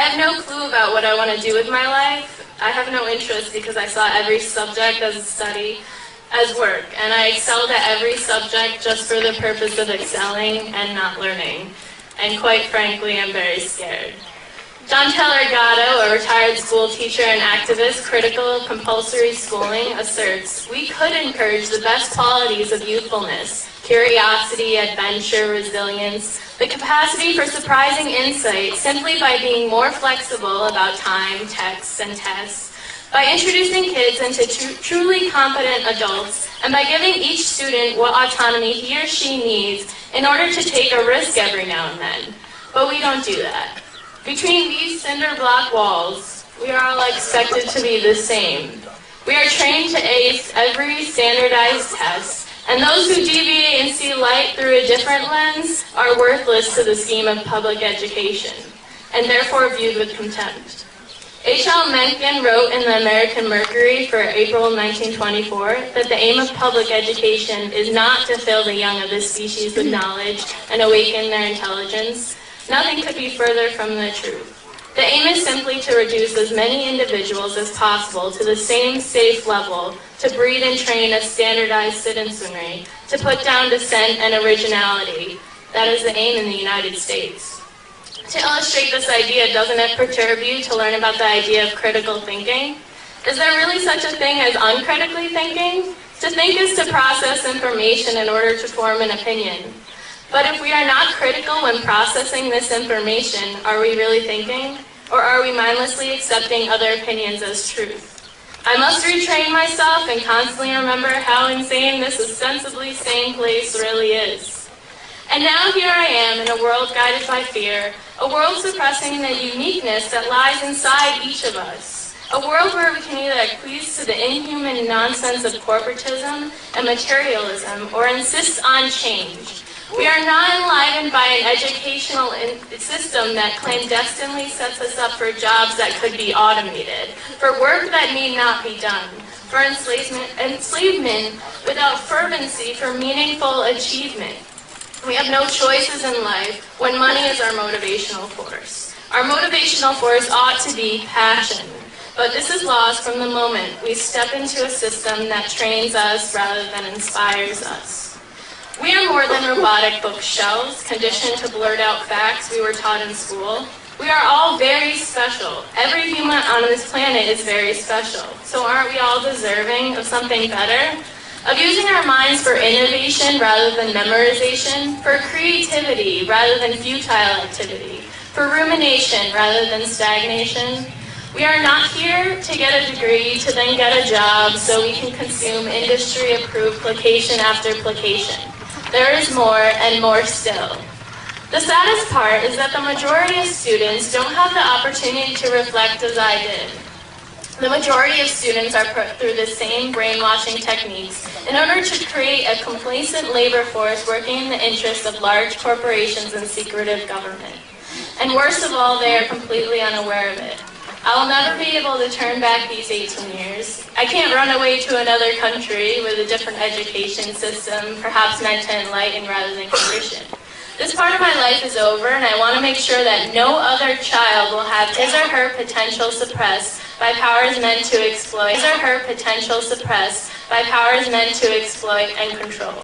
have no clue about what I want to do with my life. I have no interest because I saw every subject as a study, as work, and I excelled at every subject just for the purpose of excelling and not learning. And quite frankly, I'm very scared. John Taylor Gatto, a retired school teacher and activist critical of compulsory schooling, asserts, "We could encourage the best qualities of youthfulness, curiosity, adventure, resilience, the capacity for surprising insight simply by being more flexible about time, texts, and tests, by introducing kids into truly competent adults, and by giving each student what autonomy he or she needs in order to take a risk every now and then." But we don't do that. Between these cinder block walls, we are all expected to be the same. We are trained to ace every standardized test, and those who deviate and see light through a different lens are worthless to the scheme of public education, and therefore viewed with contempt. H.L. Mencken wrote in the American Mercury for April 1924 that the aim of public education is not to fill the young of the species with knowledge and awaken their intelligence. Nothing could be further from the truth. The aim is simply to reduce as many individuals as possible to the same safe level, to breed and train a standardized citizenry, to put down dissent and originality. That is the aim in the United States. To illustrate this idea, doesn't it perturb you to learn about the idea of critical thinking? Is there really such a thing as uncritically thinking? To think is to process information in order to form an opinion. But if we are not critical when processing this information, are we really thinking? Or are we mindlessly accepting other opinions as truth? I must retrain myself and constantly remember how insane this ostensibly sane place really is. And now here I am in a world guided by fear, a world suppressing the uniqueness that lies inside each of us. A world where we can either acquiesce to the inhuman nonsense of corporatism and materialism or insist on change. We are not enlivened by an educational system that clandestinely sets us up for jobs that could be automated, for work that need not be done, for enslavement without fervency for meaningful achievement. We have no choices in life when money is our motivational force. Our motivational force ought to be passion, but this is lost from the moment we step into a system that trains us rather than inspires us. We are more than robotic bookshelves, conditioned to blurt out facts we were taught in school. We are all very special. Every human on this planet is very special. So aren't we all deserving of something better? Of using our minds for innovation rather than memorization, for creativity rather than futile activity, for rumination rather than stagnation? We are not here to get a degree to then get a job so we can consume industry-approved placation after placation. There is more and more still. The saddest part is that the majority of students don't have the opportunity to reflect as I did. The majority of students are put through the same brainwashing techniques in order to create a complacent labor force working in the interests of large corporations and secretive government. And worst of all, they are completely unaware of it. I will never be able to turn back these 18 years. I can't run away to another country with a different education system, perhaps meant to enlighten rather than condition. This part of my life is over, and I want to make sure that no other child will have his or her potential suppressed by powers meant to exploit, and control.